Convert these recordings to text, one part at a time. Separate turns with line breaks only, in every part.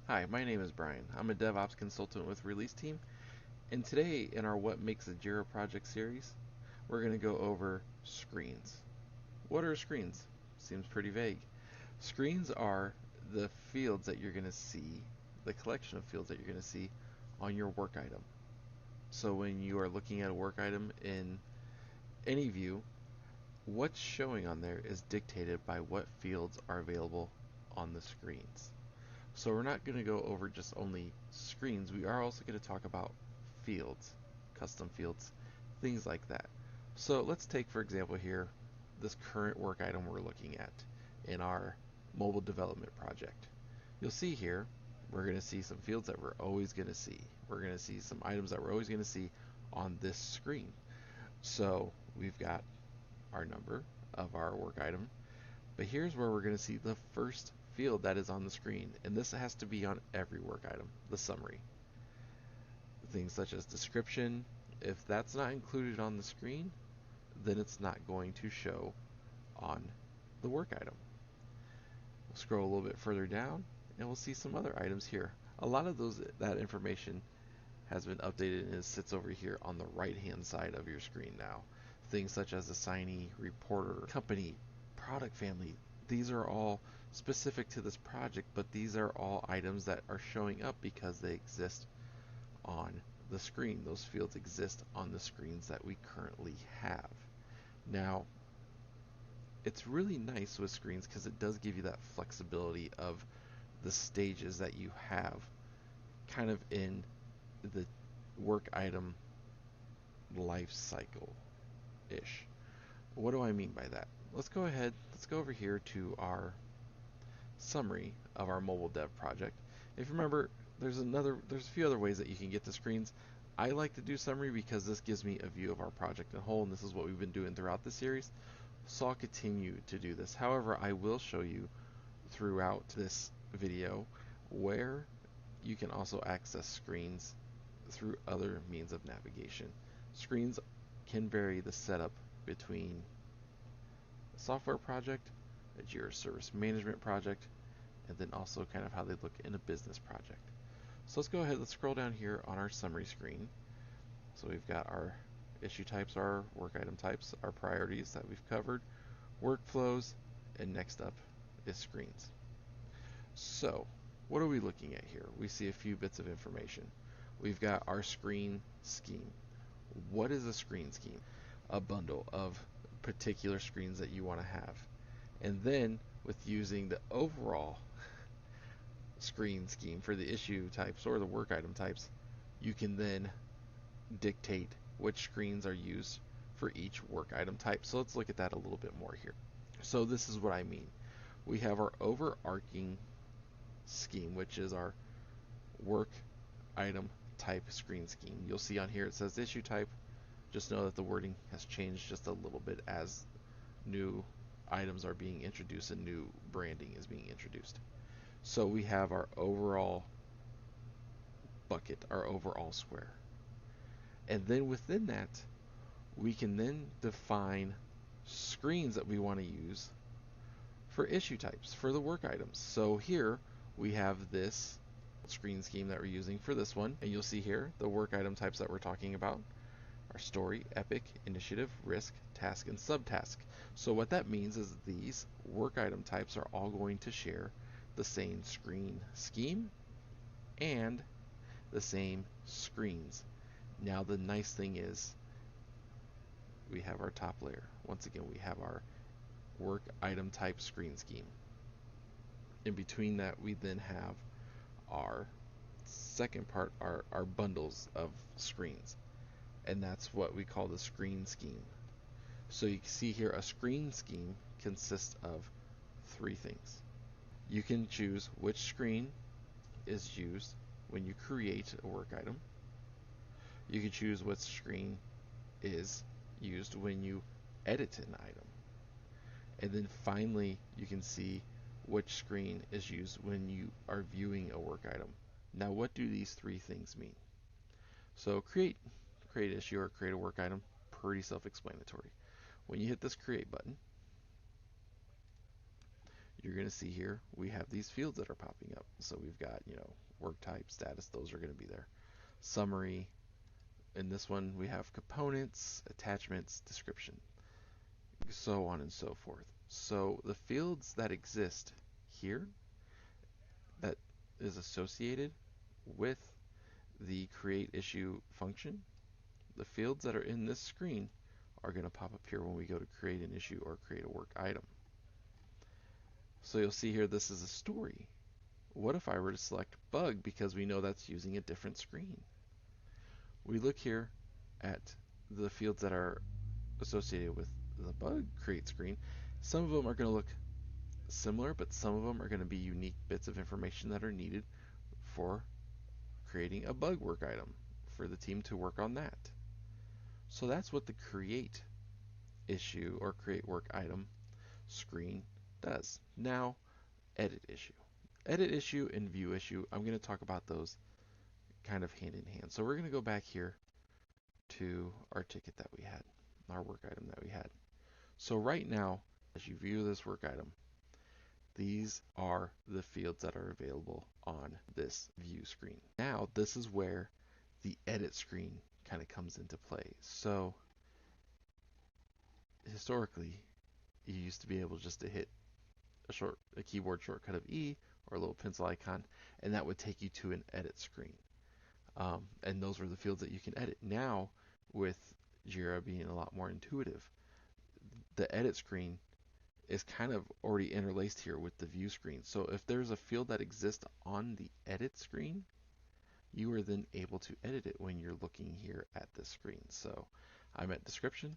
Hi, my name is Brian. I'm a DevOps consultant with Release Team, and today in our What Makes a Jira project series, we're going to go over screens. What are screens? Seems pretty vague. Screens are the fields that you're going to see, the collection of fields that you're going to see on your work item. So when you are looking at a work item in any view, what's showing on there is dictated by what fields are available on the screens. So we're not going to go over just only screens. We are also going to talk about fields, custom fields, things like that. So let's take, for example, here, this current work item we're looking at in our mobile development project. You'll see here, we're going to see some fields that we're always going to see. We're going to see some items that we're always going to see on this screen. So we've got our number of our work item, but here's where we're going to see the first field that is on the screen, and this has to be on every work item, the summary. Things such as description, if that's not included on the screen, then it's not going to show on the work item. We'll scroll a little bit further down and we'll see some other items here. A lot of that information has been updated and it sits over here on the right hand side of your screen now. Things such as assignee, reporter, company, product family, these are all specific to this project, but these are all items that are showing up because they exist on the screen. Those fields exist on the screens that we currently have. Now, it's really nice with screens because it does give you that flexibility of the stages that you have kind of in the work item life cycle ish. What do I mean by that? Let's go over here to our summary of our mobile dev project. If you remember, there's a few other ways that you can get to screens. I like to do summary because this gives me a view of our project in whole, and this is what we've been doing throughout the series. So I'll continue to do this. However, I will show you throughout this video where you can also access screens through other means of navigation. Screens can vary the setup between a software project, a Jira service management project, and then also kind of how they look in a business project. So let's go ahead, let's scroll down here on our summary screen. So we've got our issue types, our work item types, our priorities that we've covered, workflows, and next up is screens. So what are we looking at here? We see a few bits of information. We've got our screen scheme. What is a screen scheme? A bundle of particular screens that you want to have. And then with using the overall screen scheme for the issue types or the work item types, you can then dictate which screens are used for each work item type. So let's look at that a little bit more here. So this is what I mean. We have our overarching scheme, which is our work item type screen scheme. You'll see on here it says issue type. Just know that the wording has changed just a little bit as new items are being introduced and new branding is being introduced. So we have our overall bucket, our overall square. And then within that, we can then define screens that we want to use for issue types, for the work items. So here we have this screen scheme that we're using for this one, and you'll see here the work item types that we're talking about are story, epic, initiative, risk, task, and subtask. So what that means is these work item types are all going to share the same screen scheme and the same screens. Now the nice thing is we have our top layer. Once again, we have our work item type screen scheme. In between that, we then have our second part, our bundles of screens. And that's what we call the screen scheme. So you can see here a screen scheme consists of three things. You can choose which screen is used when you create a work item. You can choose what screen is used when you edit an item. And then finally, you can see which screen is used when you are viewing a work item. Now, what do these three things mean? So create issue or create a work item, pretty self-explanatory. When you hit this create button, you're going to see here we have these fields that are popping up. So we've got, work type, status, those are going to be there. Summary. In this one, we have components, attachments, description, so on and so forth. So the fields that exist here that is associated with the create issue function, the fields that are in this screen are going to pop up here when we go to create an issue or create a work item. So you'll see here this is a story. What if I were to select bug because we know that's using a different screen? We look here at the fields that are associated with the bug create screen. Some of them are going to look similar, but some of them are going to be unique bits of information that are needed for creating a bug work item for the team to work on that. So that's what the create issue or create work item screen does. Now, edit issue. Edit issue and view issue, I'm going to talk about those kind of hand in hand. So we're going to go back here to our ticket that we had, our work item that we had. So right now, as you view this work item, these are the fields that are available on this view screen. Now, this is where the edit screen kind of comes into play. So historically, you used to be able just to hit a keyboard shortcut of E or a little pencil icon, and that would take you to an edit screen. And those were the fields that you can edit. Now, with Jira being a lot more intuitive, the edit screen is kind of already interlaced here with the view screen. So if there's a field that exists on the edit screen, you are then able to edit it when you're looking here at the screen. So I'm at description.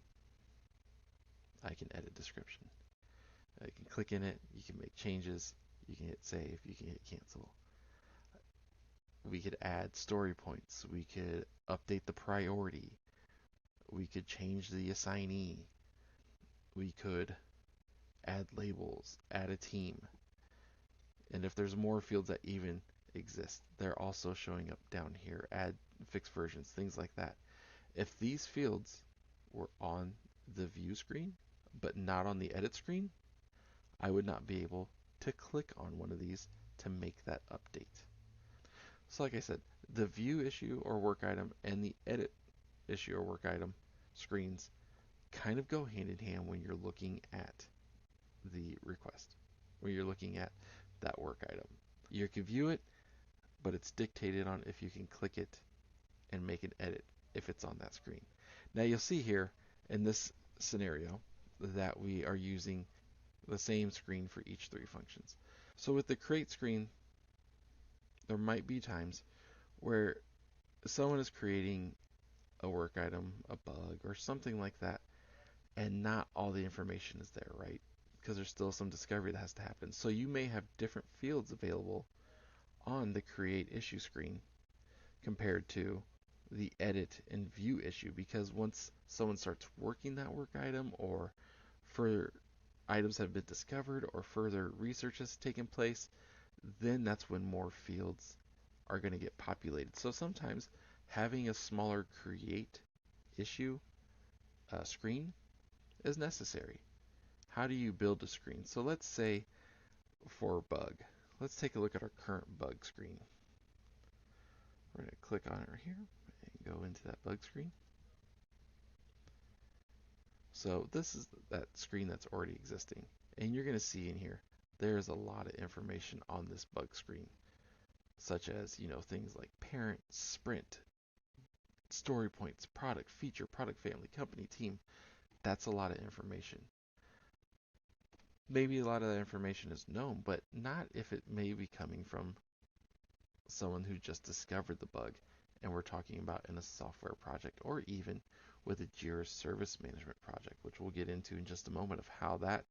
I can edit description. I can click in it. You can make changes. You can hit save. You can hit cancel. We could add story points. We could update the priority. We could change the assignee. We could add labels, add a team. And if there's more fields that even exist, they're also showing up down here. Add fixed versions, things like that. If these fields were on the view screen, but not on the edit screen, I would not be able to click on one of these to make that update. So like I said, the view issue or work item and the edit issue or work item screens kind of go hand in hand when you're looking at the request, when you're looking at that work item. You can view it, but it's dictated on if you can click it and make an edit if it's on that screen. Now you'll see here in this scenario that we are using the same screen for each three functions. So with the create screen, there might be times where someone is creating a work item, a bug, or something like that, and not all the information is there, right? Because there's still some discovery that has to happen. So you may have different fields available on the create issue screen compared to the edit and view issue, because once someone starts working that work item or further items have been discovered or further research has taken place, then that's when more fields are going to get populated. So sometimes having a smaller create issue screen is necessary. How do you build a screen? So let's say for bug, let's take a look at our current bug screen. We're going to click on it right here and go into that bug screen. So this is that screen that's already existing. And you're going to see in here, there's a lot of information on this bug screen, such as, things like parent, sprint, story points, product, feature, product family, company, team. That's a lot of information. Maybe a lot of that information is known, but not if it may be coming from someone who just discovered the bug and we're talking about in a software project, or even with a Jira service management project, which we'll get into in just a moment of how that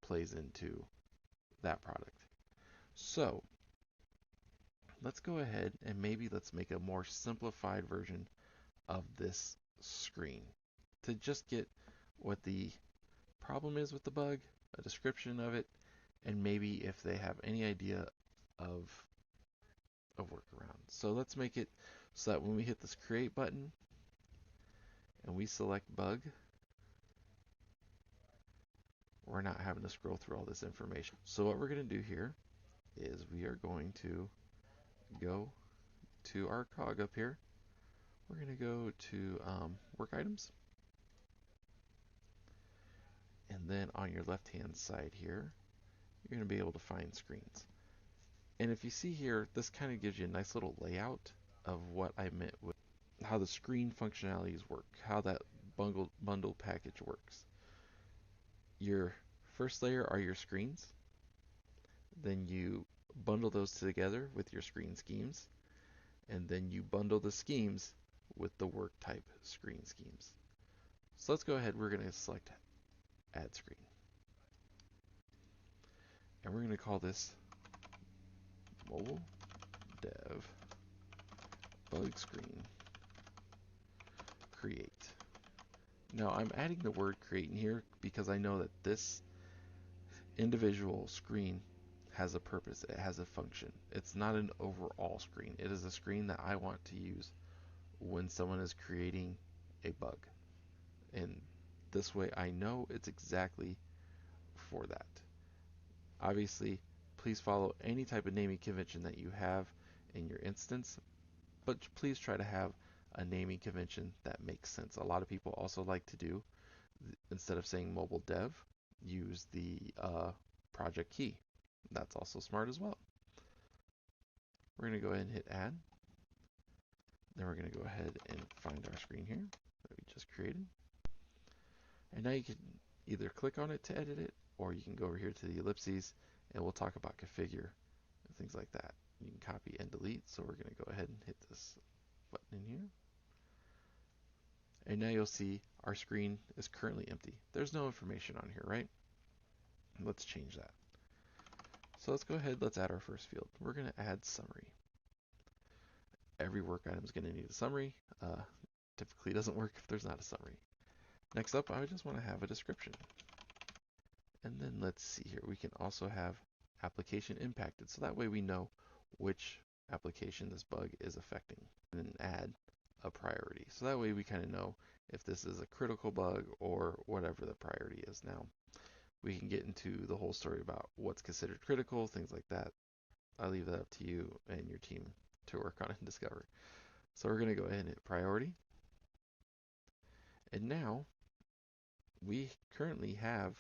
plays into that product. So let's go ahead and maybe let's make a more simplified version of this screen to just get what the problem is with the bug, a description of it, and maybe if they have any idea of a workaround. So let's make it so that when we hit this create button and we select bug, we're not having to scroll through all this information. So what we're going to do here is we are going to go to our cog up here. We're going to go to work items. And then on your left hand side here, you're going to be able to find screens. And if you see here, this kind of gives you a nice little layout of what I meant with how the screen functionalities work, how that bundle package works. Your first layer are your screens. Then you bundle those together with your screen schemes. And then you bundle the schemes with the work type screen schemes. So let's go ahead, we're going to select add screen. And we're going to call this mobile dev bug screen create. Now I'm adding the word create in here because I know that this individual screen has a purpose, it has a function. It's not an overall screen. It is a screen that I want to use when someone is creating a bug. And this way I know it's exactly for that. Obviously, please follow any type of naming convention that you have in your instance, but please try to have a naming convention that makes sense. A lot of people also like to do, instead of saying mobile dev, use the project key. That's also smart as well. We're going to go ahead and hit add. Then we're going to go ahead and find our screen here that we just created. And now you can either click on it to edit it, or you can go over here to the ellipses and we'll talk about configure and things like that. You can copy and delete. So we're going to go ahead and hit this button in here. And now you'll see our screen is currently empty. There's no information on here, right? Let's change that. So let's go ahead, let's add our first field. We're going to add summary. Every work item is going to need a summary. Typically doesn't work if there's not a summary. Next up, I just want to have a description. And then let's see here, we can also have application impacted. So that way we know which application this bug is affecting. And then add a priority. So that way we kind of know if this is a critical bug or whatever the priority is. Now, we can get into the whole story about what's considered critical, things like that. I leave that up to you and your team to work on and discover. So we're going to go ahead and hit priority. And now we currently have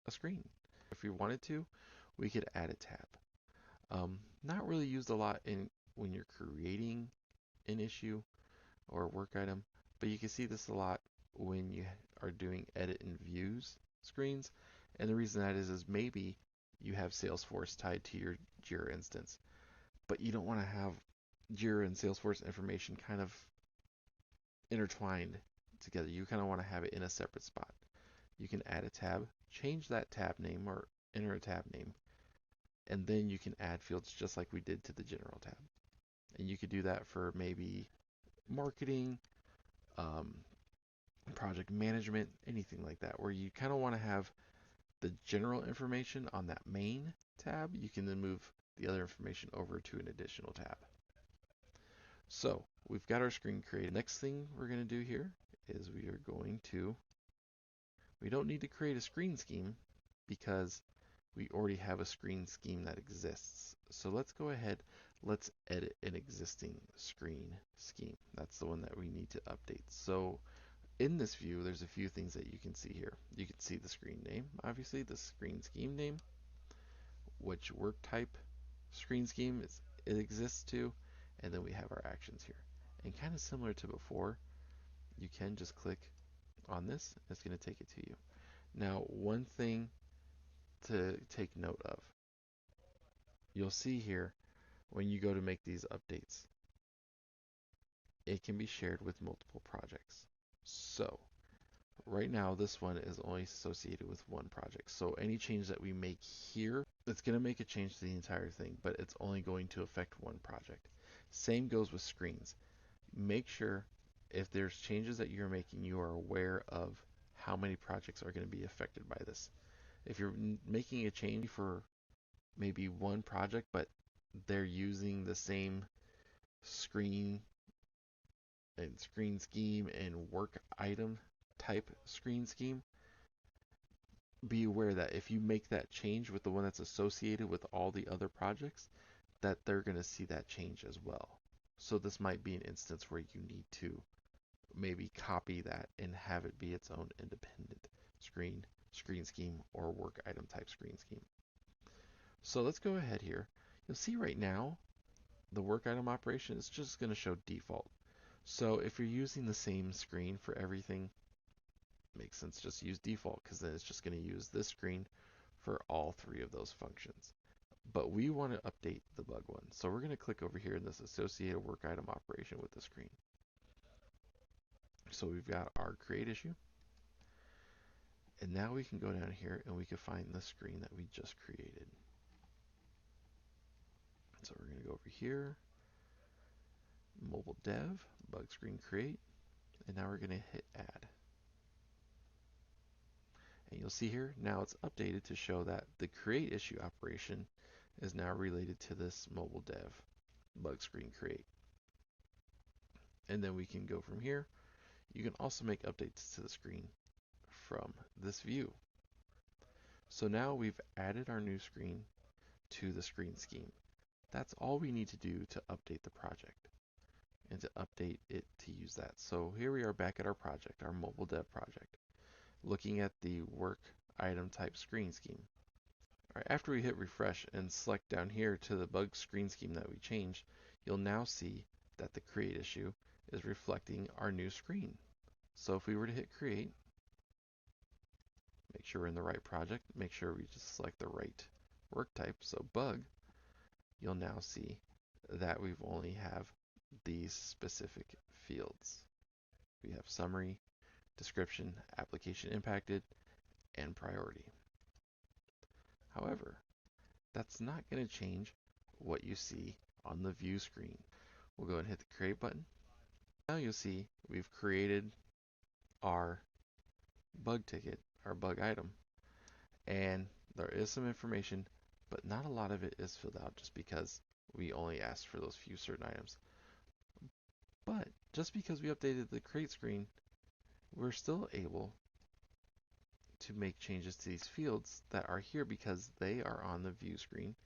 a screen. If we wanted to, we could add a tab. Not really used a lot when you're creating an issue or a work item, but you can see this a lot when you are doing edit and views screens. And the reason that is maybe you have Salesforce tied to your Jira instance, but you don't want to have Jira and Salesforce information kind of intertwined together. You kind of want to have it in a separate spot. You can add a tab, change that tab name or enter a tab name, and then you can add fields just like we did to the general tab. And you could do that for maybe marketing, project management, anything like that, where you kind of want to have the general information on that main tab. You can then move the other information over to an additional tab. So we've got our screen created. Next thing we're going to do here is we don't need to create a screen scheme because we already have a screen scheme that exists. So let's go ahead, let's edit an existing screen scheme. That's the one that we need to update. So in this view, there's a few things that you can see here. You can see the screen name, obviously, the screen scheme name, which work type screen scheme it exists to, and then we have our actions here. And kind of similar to before, you can just click on this, it's going to take it to you. Now, one thing to take note of, you'll see here when you go to make these updates, it can be shared with multiple projects. So right now, this one is only associated with one project. So any change that we make here, it's going to make a change to the entire thing, but it's only going to affect one project. Same goes with screens. Make sure if there's changes that you're making, you are aware of how many projects are going to be affected by this. If you're making a change for maybe one project, but they're using the same screen and screen scheme and work item type screen scheme, be aware that if you make that change with the one that's associated with all the other projects, that they're going to see that change as well. So this might be an instance where you need to maybe copy that and have it be its own independent screen scheme, or work item type screen scheme. So let's go ahead here. You'll see right now the work item operation is just going to show default. So if you're using the same screen for everything, it makes sense just use default, because then it's just going to use this screen for all three of those functions. But we want to update the bug one. So we're going to click over here in this associated work item operation with the screen. So we've got our create issue. And now we can go down here and we can find the screen that we just created. So we're going to go over here, mobile dev, bug screen create, and now we're going to hit add. And you'll see here, now it's updated to show that the create issue operation is now related to this mobile dev bug screen create. And then we can go from here. You can also make updates to the screen from this view. So now we've added our new screen to the screen scheme. That's all we need to do to update the project and to update it to use that. So here we are back at our project, our mobile dev project, looking at the work item type screen scheme. All right, after we hit refresh and select down here to the bug screen scheme that we changed, you'll now see that the create issue is reflecting our new screen. So if we were to hit create, make sure we're in the right project, make sure we just select the right work type, so bug, you'll now see that we've only have these specific fields. We have summary, description, application impacted, and priority. However, that's not going to change what you see on the view screen. We'll go ahead and hit the create button. Now you'll see we've created our bug ticket, our bug item, and there is some information, but not a lot of it is filled out just because we only asked for those few certain items. But just because we updated the create screen, we're still able to make changes to these fields that are here because they are on the view screen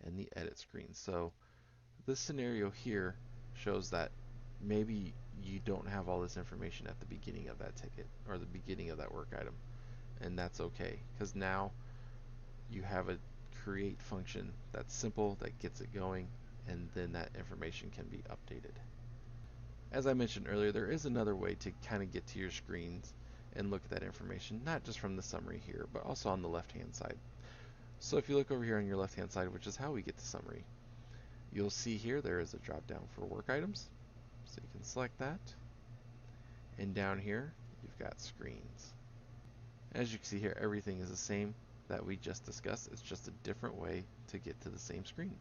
and the edit screen. So this scenario here shows that maybe you don't have all this information at the beginning of that ticket or the beginning of that work item, and that's okay, because now you have a create function that's simple, that gets it going, and then that information can be updated. As I mentioned earlier, there is another way to kind of get to your screens and look at that information, not just from the summary here, but also on the left hand side. So if you look over here on your left hand side, which is how we get the summary, you'll see here there is a drop down for work items, so you can select that, and down here you've got screens. As you can see here, everything is the same that we just discussed. It's just a different way to get to the same screen.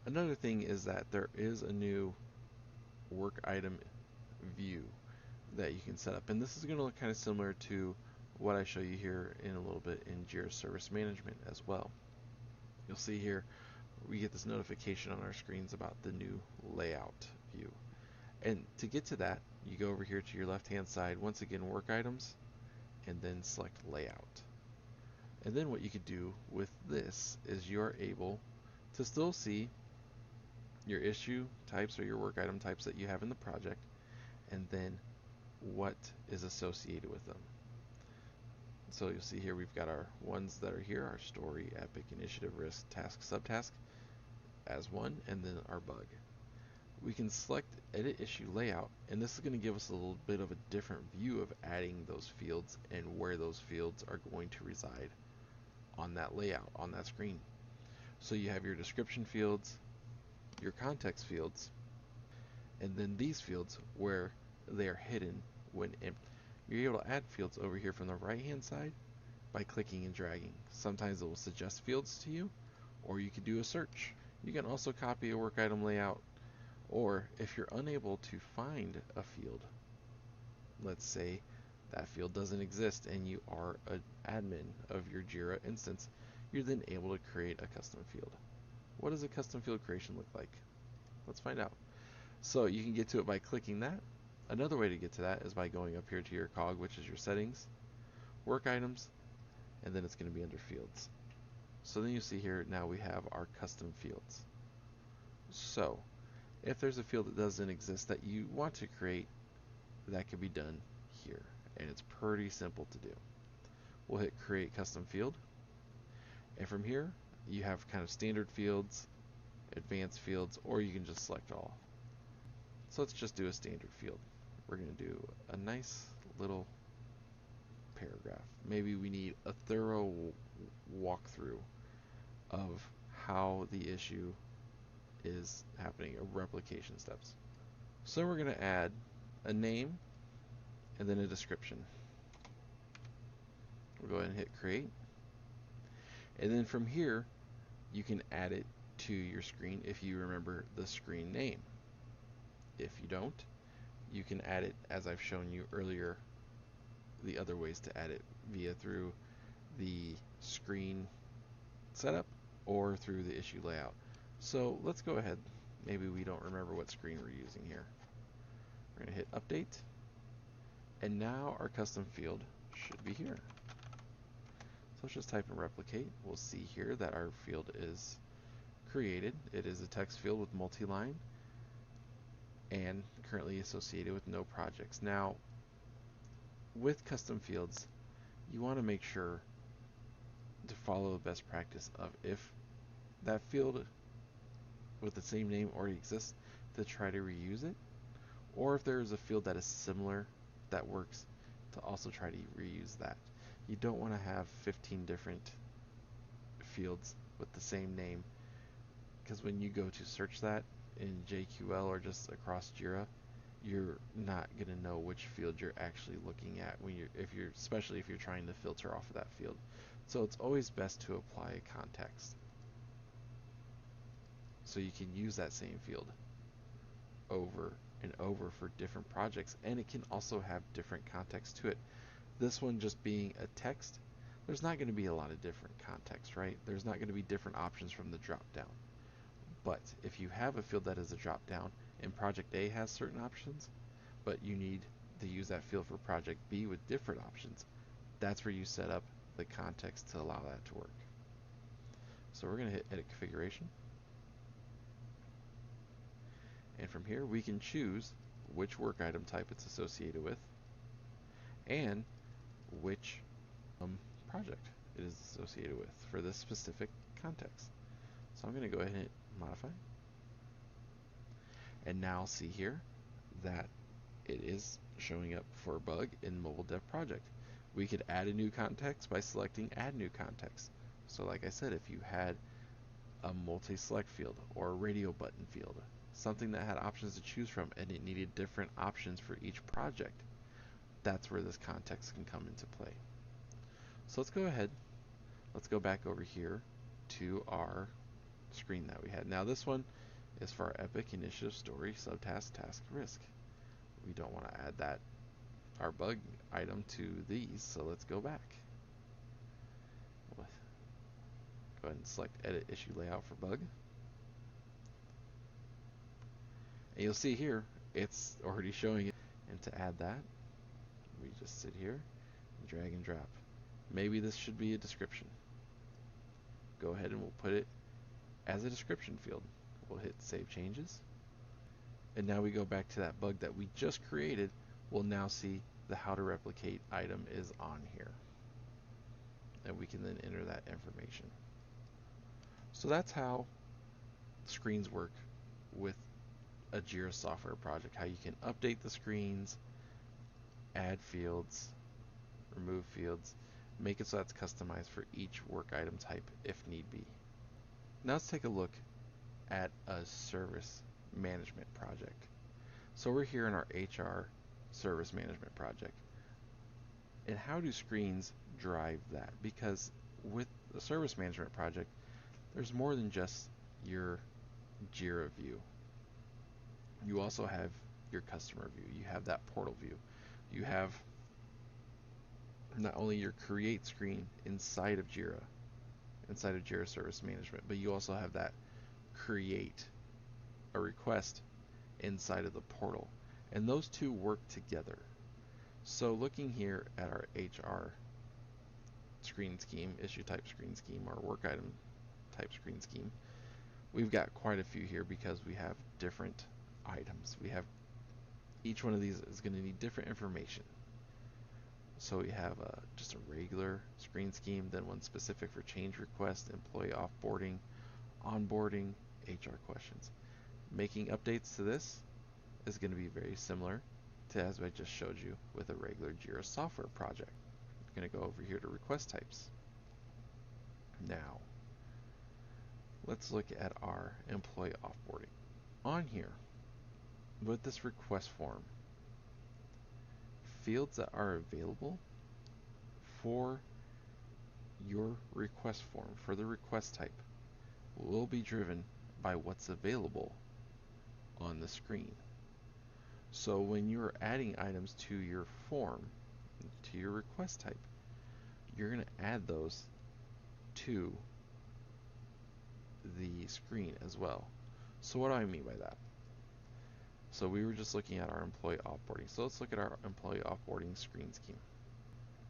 Another thing is that there is a new work item view that you can set up, and this is going to look kind of similar to what I show you here in a little bit in Jira Service Management as well. You'll see here we get this notification on our screens about the new layout view, and to get to that you go over here to your left hand side, once again work items, and then select layout. And then what you could do with this is you're able to still see your issue types or your work item types that you have in the project, and then what is associated with them. So you'll see here we've got our ones that are here, our story, epic, initiative, risk, task, subtask as one, and then our bug. We can select edit issue layout, and this is going to give us a little bit of a different view of adding those fields and where those fields are going to reside on that layout, on that screen. So you have your description fields, your context fields, and then these fields where they are hidden when empty. You're able to add fields over here from the right hand side by clicking and dragging. Sometimes it will suggest fields to you, or you can do a search. You can also copy a work item layout, or if you're unable to find a field, let's say that field doesn't exist and you are an admin of your Jira instance, you're then able to create a custom field. What does a custom field creation look like? Let's find out. So you can get to it by clicking that. Another way to get to that is by going up here to your cog, which is your settings, work items, and then it's going to be under fields. So then you see here, now we have our custom fields. So if there's a field that doesn't exist that you want to create, that can be done here, and it's pretty simple to do. We'll hit create custom field, and from here you have kind of standard fields, advanced fields, or you can just select all. So let's just do a standard field. We're going to do a nice little paragraph. Maybe we need a thorough walkthrough of how the issue is happening, of replication steps. So we're going to add a name and then a description. We'll go ahead and hit create, and then from here you can add it to your screen if you remember the screen name. If you don't, you can add it as I've shown you earlier, the other ways to add it, via through the screen setup or through the issue layout. So let's go ahead. Maybe we don't remember what screen we're using here. We're going to hit update, and now our custom field should be here. So let's just type in replicate. We'll see here that our field is created. It is a text field with multi-line and currently associated with no projects. Now, with custom fields, you want to make sure to follow the best practice of, if that field with the same name already exists, to try to reuse it, or if there is a field that is similar that works, to also try to reuse that. You don't want to have 15 different fields with the same name, because when you go to search that in JQL or just across Jira, you're not going to know which field you're actually looking at when especially if you're trying to filter off of that field. So it's always best to apply a context, so you can use that same field over and over for different projects, and it can also have different context to it. This one just being a text, there's not going to be a lot of different context, right? There's not going to be different options from the drop down. But if you have a field that is a drop down and project A has certain options, but you need to use that field for project B with different options, that's where you set up the context to allow that to work. So we're going to hit edit configuration, and from here we can choose which work item type it's associated with and which project it is associated with for this specific context. So I'm going to go ahead and hit modify, and now see here that it is showing up for a bug in mobile dev project. We could add a new context by selecting add new context. So like I said, if you had a multi-select field or a radio button field, something that had options to choose from and it needed different options for each project, that's where this context can come into play. So let's go ahead, let's go back over here to our screen that we had. Now this one is for our epic, initiative, story, subtask, task, risk. We don't want to add that, our bug item, to these, so let's go back. We'll go ahead and select edit issue layout for bug, and you'll see here it's already showing it. And to add that, we just sit here and drag and drop. Maybe this should be a description. Go ahead and we'll put it as a description field. We'll hit save changes, and now we go back to that bug that we just created. We'll now see the how to replicate item is on here, and we can then enter that information. So that's how screens work with a Jira software project, how you can update the screens, add fields, remove fields, make it so that's customized for each work item type if need be. Now let's take a look at a service management project. So we're here in our HR service management project. And how do screens drive that? Because with the service management project, there's more than just your Jira view. You also have your customer view. You have that portal view. You have not only your create screen inside of Jira Service Management, but you also have that create a request inside of the portal. And those two work together. So looking here at our HR screen scheme, issue type screen scheme, or work item type screen scheme, we've got quite a few here because we have different items. We have each one of these is going to need different information. So we have just a regular screen scheme, then one specific for change request, employee offboarding, onboarding, HR questions. Making updates to this is going to be very similar to as I just showed you with a regular Jira software project. I'm going to go over here to request types. Now, let's look at our employee offboarding. On here, with this request form, fields that are available for your request form, for the request type, will be driven by what's available on the screen. So when you're adding items to your form, to your request type, you're going to add those to the screen as well. So what do I mean by that? So we were just looking at our employee offboarding. So let's look at our employee offboarding screen scheme.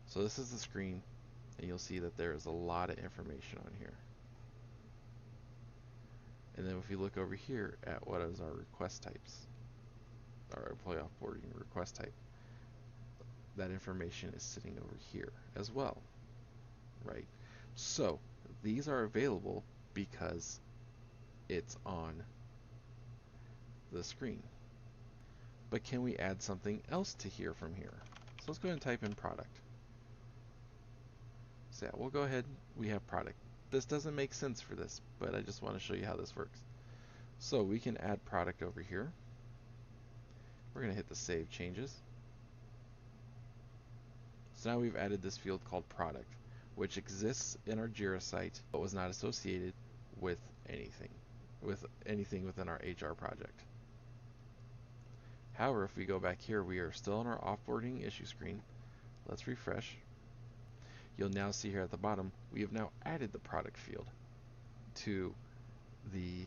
So this is the screen, and you'll see that there is a lot of information on here. And then if you look over here at what is our request types, our employee offboarding request type, that information is sitting over here as well, right? So these are available because it's on the screen. But can we add something else to here from here? So let's go ahead and type in product. So yeah, we'll go ahead, we have product. This doesn't make sense for this, but I just want to show you how this works. So we can add product over here. We're going to hit the save changes. So now we've added this field called product, which exists in our Jira site, but was not associated with anything within our HR project. However, if we go back here, we are still on our offboarding issue screen. Let's refresh. You'll now see here at the bottom, we have now added the product field to the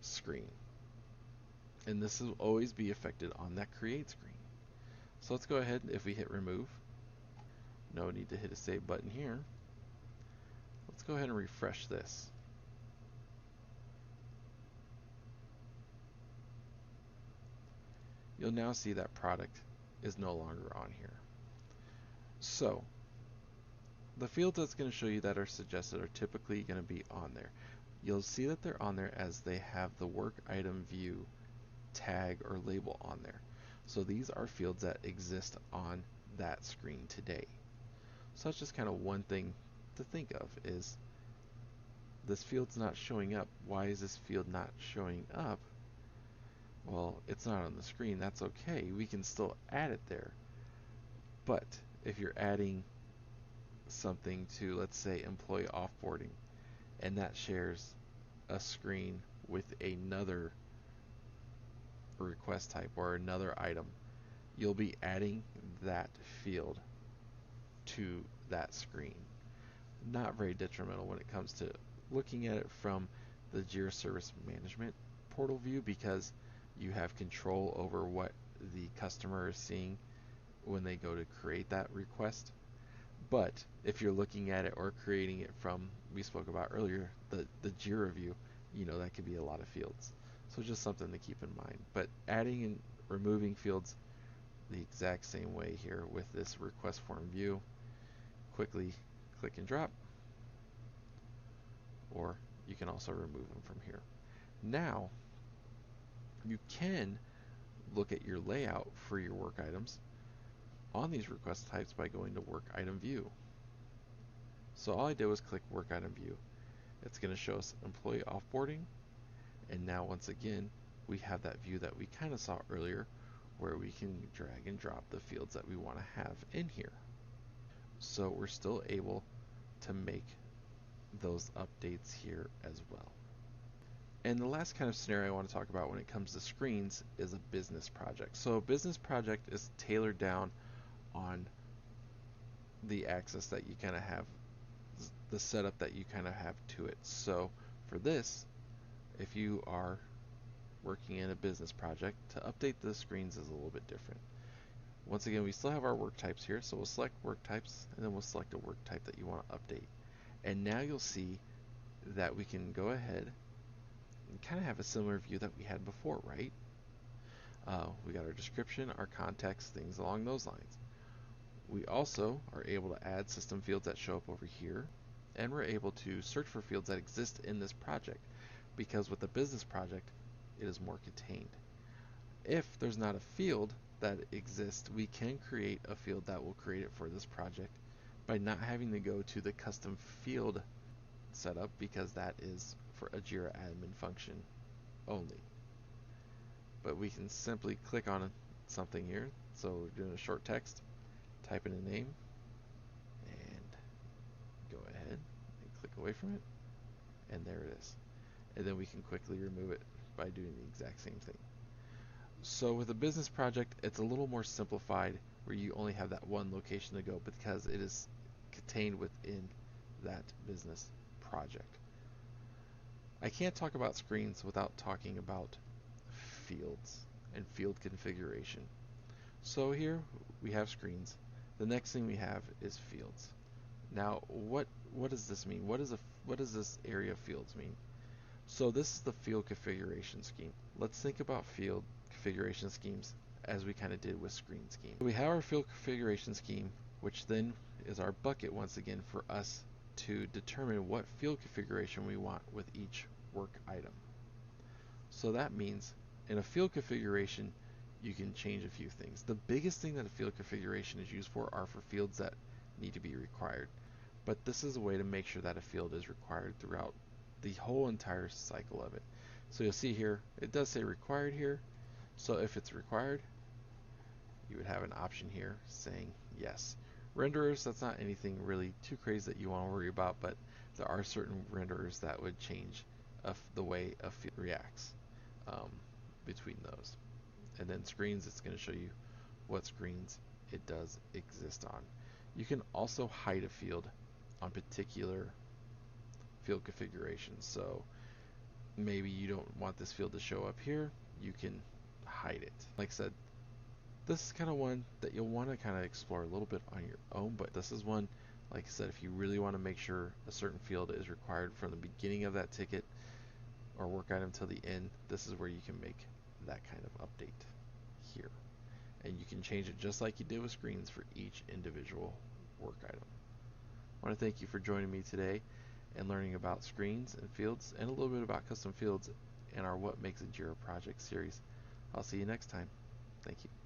screen. And this will always be affected on that create screen. So let's go ahead, if we hit remove, no need to hit a save button here. Let's go ahead and refresh this. You'll now see that product is no longer on here. So the fields that's going to show you that are suggested are typically going to be on there. You'll see that they're on there as they have the work item view tag or label on there. So these are fields that exist on that screen today. So that's just kind of one thing to think of is this field's not showing up. Why is this field not showing up? Well, it's not on the screen. That's okay. We can still add it there. But if you're adding something to, let's say, employee offboarding, and that shares a screen with another request type or another item, you'll be adding that field to that screen. Not very detrimental when it comes to looking at it from the Jira Service Management portal view, because you have control over what the customer is seeing when they go to create that request. But if you're looking at it or creating it from, we spoke about earlier, the Jira view, you know, that could be a lot of fields. So just something to keep in mind. But adding and removing fields the exact same way here with this request form view. Quickly click and drop, or you can also remove them from here. Now you can look at your layout for your work items on these request types by going to work item view. So all I did was click work item view. It's going to show us employee offboarding, and now once again we have that view that we kind of saw earlier where we can drag and drop the fields that we want to have in here. So we're still able to make those updates here as well. And the last kind of scenario I want to talk about when it comes to screens is a business project. So a business project is tailored down on the access that you kind of have, the setup that you kind of have to it. So for this, if you are working in a business project, to update the screens is a little bit different. Once again, we still have our work types here, so we'll select work types, and then we'll select a work type that you want to update. And now you'll see that we can go ahead and kind of have a similar view that we had before, right? We got our description, our context, things along those lines. We also are able to add system fields that show up over here, and we're able to search for fields that exist in this project, because with a business project, it is more contained. If there's not a field that exists, we can create a field that will create it for this project by not having to go to the custom field setup, because that is for a Jira admin function only. But we can simply click on something here. So we're doing a short text, type in a name, and go ahead and click away from it, and there it is. And then we can quickly remove it by doing the exact same thing. So with a business project, it's a little more simplified, where you only have that one location to go because it is contained within that business project. I can't talk about screens without talking about fields and field configuration. So here we have screens. The next thing we have is fields. Now, what does this mean? What does this area of fields mean? So this is the field configuration scheme. Let's think about field configuration schemes as we kind of did with screen scheme. We have our field configuration scheme, which then is our bucket once again for us to determine what field configuration we want with each work item. So that means in a field configuration, you can change a few things. The biggest thing that a field configuration is used for are for fields that need to be required. But this is a way to make sure that a field is required throughout the whole entire cycle of it. So you'll see here, it does say required here. So if it's required, you would have an option here saying yes. Renderers, that's not anything really too crazy that you want to worry about, but there are certain renderers that would change the way a field reacts between those. And then screens, it's going to show you what screens it does exist on. You can also hide a field on particular field configurations. So maybe you don't want this field to show up here, you can hide it. Like I said, this is kind of one that you'll want to kind of explore a little bit on your own, but this is one, like I said, if you really want to make sure a certain field is required from the beginning of that ticket or work item till the end, this is where you can make that kind of update here. And you can change it just like you did with screens for each individual work item. I want to thank you for joining me today and learning about screens and fields and a little bit about custom fields in our What Makes a Jira Project series. I'll see you next time. Thank you.